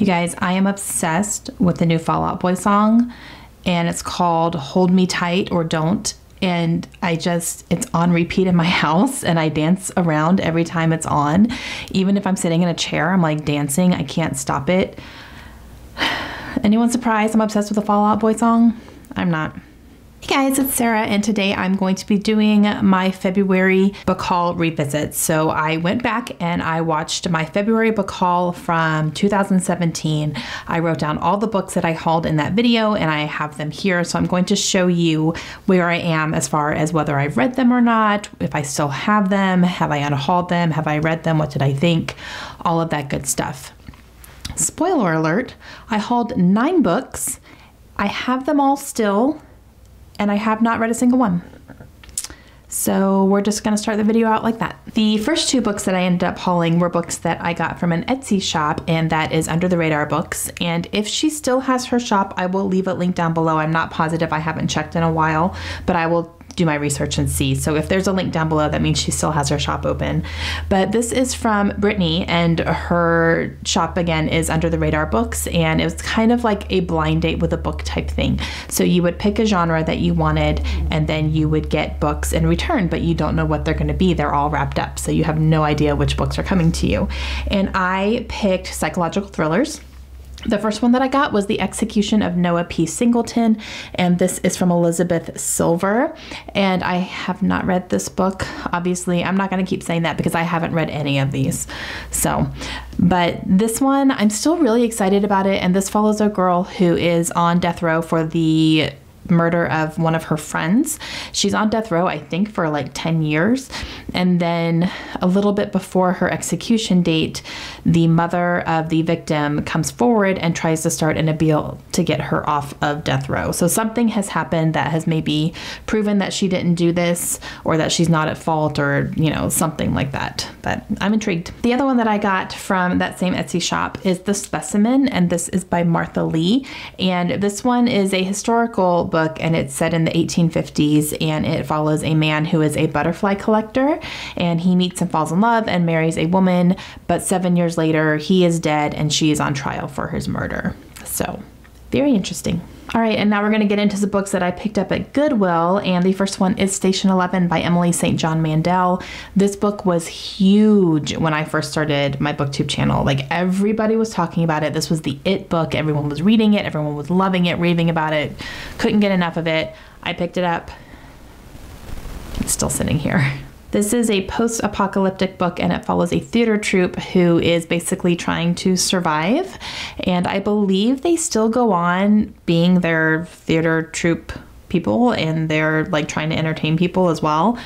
You guys, I am obsessed with the new Fall Out Boy song, and it's called Hold Me Tight or Don't. And it's on repeat in my house, and I dance around every time it's on. Even if I'm sitting in a chair, I'm like dancing. I can't stop it. Anyone surprised I'm obsessed with the Fall Out Boy song? I'm not. Hey guys, it's Sarah, and today I'm going to be doing my February book haul revisit. So I went back and I watched my February book haul from 2017. I wrote down all the books that I hauled in that video, and I have them here. So I'm going to show you where I am as far as whether I've read them or not, if I still have them, have I unhauled them, have I read them, what did I think, all of that good stuff. Spoiler alert, I hauled 9 books. I have them all still, and I have not read a single one. So we're just gonna start the video out like that. The first 2 books that I ended up hauling were books that I got from an Etsy shop, and that is Under the Radar Books. And if she still has her shop, I will leave a link down below. I'm not positive, I haven't checked in a while, but I will do my research and see. So if there's a link down below, that means she still has her shop open. But this is from Brittany, and her shop again is Under the Radar Books, and it was kind of like a blind date with a book type thing. So you would pick a genre that you wanted, and then you would get books in return, but you don't know what they're going to be. They're all wrapped up, so you have no idea which books are coming to you. And I picked psychological thrillers. The first one that I got was The Execution of Noah P. Singleton, and this is from Elizabeth Silver, and I have not read this book. Obviously, I'm not going to keep saying that because I haven't read any of these. So, but this one, I'm still really excited about it, and this follows a girl who is on death row for the murder of one of her friends. She's on death row, I think, for like 10 years. And then a little bit before her execution date, the mother of the victim comes forward and tries to start an appeal to get her off of death row. So something has happened that has maybe proven that she didn't do this, or that she's not at fault, or, you know, something like that. But I'm intrigued. The other one that I got from that same Etsy shop is The Specimen, and this is by Martha Lee. And this one is a historical book, and it's set in the 1850s, and it follows a man who is a butterfly collector, and he meets and falls in love and marries a woman, but 7 years later he is dead and she is on trial for his murder. So very interesting. All right, and now we're going to get into the books that I picked up at Goodwill, and the first one is Station 11 by Emily St. John Mandel. This book was huge when I first started my booktube channel. Like, everybody was talking about it. This was the it book. Everyone was reading it. Everyone was loving it, raving about it. Couldn't get enough of it. I picked it up. It's still sitting here. This is a post-apocalyptic book, and it follows a theater troupe who is basically trying to survive. And I believe they still go on being their theater troupe people, and they're like trying to entertain people as well.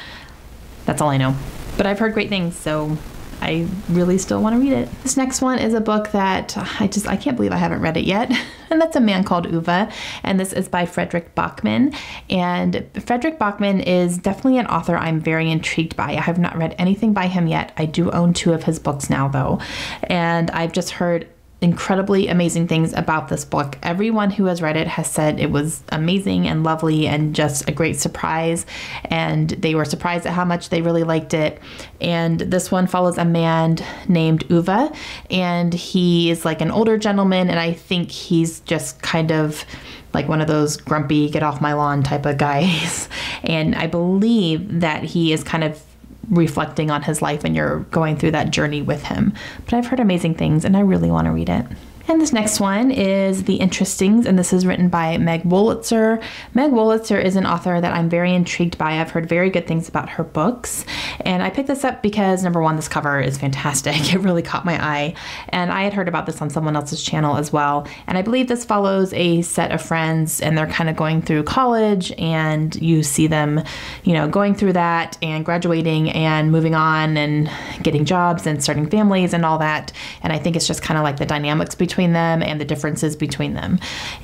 That's all I know. But I've heard great things, so I really still want to read it. This next one is a book that I can't believe I haven't read it yet. And that's A Man Called Uwe. And this is by Fredrik Backman. And Fredrik Backman is definitely an author I'm very intrigued by. I have not read anything by him yet. I do own 2 of his books now, though. And I've just heard incredibly amazing things about this book. Everyone who has read it has said it was amazing and lovely and just a great surprise, and they were surprised at how much they really liked it. And this one follows a man named Uwe, and he is like an older gentleman, and I think he's just kind of like one of those grumpy, get off my lawn type of guys. And I believe that he is kind of reflecting on his life, and you're going through that journey with him. But I've heard amazing things, and I really want to read it. And this next one is The Interestings, and this is written by Meg Wolitzer. Meg Wolitzer is an author that I'm very intrigued by. I've heard very good things about her books, and I picked this up because, number one, this cover is fantastic. It really caught my eye, and I had heard about this on someone else's channel as well. And I believe this follows a set of friends, and they're kind of going through college, and you see them, you know, going through that and graduating and moving on and getting jobs and starting families and all that. And I think it's just kind of like the dynamics between them and the differences between them.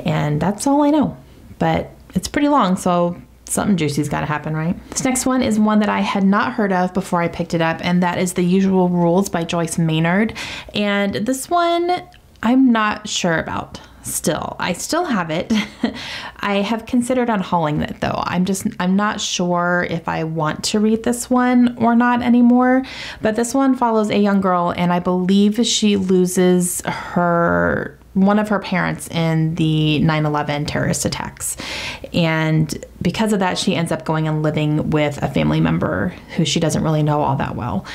And that's all I know. But it's pretty long, so something juicy's got to happen, right? This next one is one that I had not heard of before I picked it up, and that is The Usual Rules by Joyce Maynard. And this one I'm not sure about. I still have it. I have considered unhauling it though. I'm not sure if I want to read this one or not anymore, but this one follows a young girl, and I believe she loses her one of her parents in the 9/11 terrorist attacks. And because of that, she ends up going and living with a family member who she doesn't really know all that well.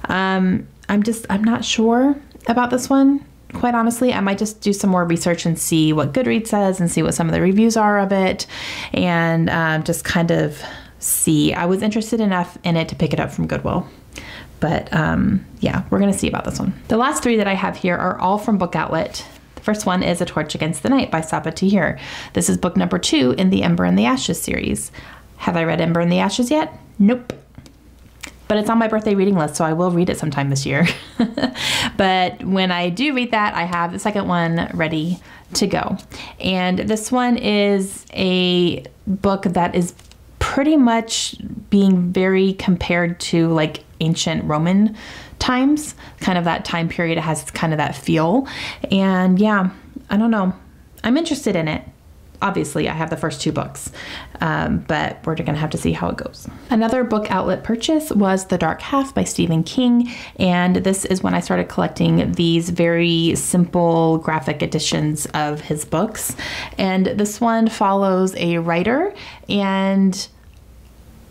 I'm not sure about this one. Quite honestly, I might just do some more research and see what Goodreads says and see what some of the reviews are of it, and just kind of see. I was interested enough in it to pick it up from Goodwill. But yeah, we're going to see about this one. The last three that I have here are all from Book Outlet. The first one is A Torch Against the Night by Saba Tahir. This is book number 2 in the Ember and the Ashes series. Have I read Ember and the Ashes yet? Nope. But it's on my birthday reading list, so I will read it sometime this year. But when I do read that, I have the second one ready to go. And this one is a book that is pretty much being very compared to like ancient Roman times, kind of that time period. It has kind of that feel. And yeah, I don't know. I'm interested in it. Obviously, I have the first 2 books, but we're going to have to see how it goes. Another Book Outlet purchase was The Dark Half by Stephen King, and this is when I started collecting these very simple graphic editions of his books. And this one follows a writer, and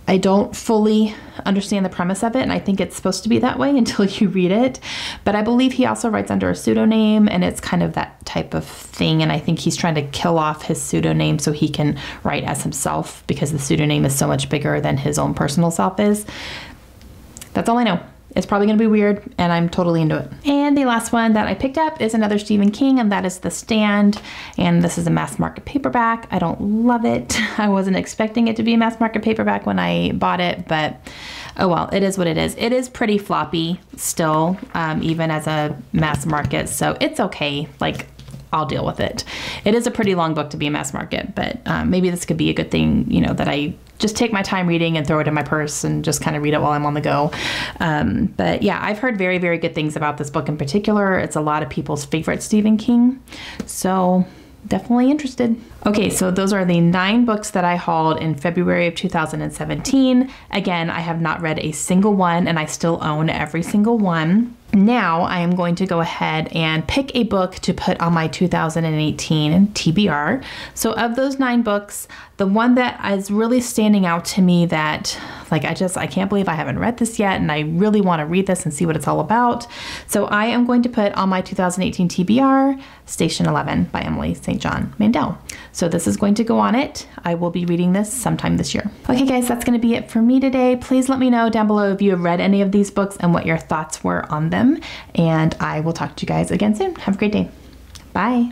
I don't fully understand the premise of it, and I think it's supposed to be that way until you read it. But I believe he also writes under a pseudonym, and it's kind of that type of thing. And I think he's trying to kill off his pseudonym so he can write as himself, because the pseudonym is so much bigger than his own personal self is. That's all I know. It's probably going to be weird, and I'm totally into it. And the last one that I picked up is another Stephen King, and that is The Stand. And this is a mass market paperback. I don't love it. I wasn't expecting it to be a mass market paperback when I bought it, but oh well, it is what it is. It is pretty floppy still, even as a mass market, so it's okay. Like, I'll deal with it. It is a pretty long book to be a mass market, but maybe this could be a good thing, you know, that I just take my time reading and throw it in my purse and just kind of read it while I'm on the go. But yeah, I've heard very, very good things about this book in particular. It's a lot of people's favorite Stephen King, so definitely interested. Okay, so those are the 9 books that I hauled in February of 2017. Again, I have not read a single one, and I still own every single one. Now I am going to go ahead and pick a book to put on my 2018 TBR. So of those 9 books, the one that is really standing out to me that like I can't believe I haven't read this yet, and I really want to read this and see what it's all about. So I am going to put on my 2018 TBR Station 11 by Emily St. John Mandel. So this is going to go on it. I will be reading this sometime this year. Okay guys, that's going to be it for me today. Please let me know down below if you have read any of these books and what your thoughts were on them. And I will talk to you guys again soon. Have a great day. Bye.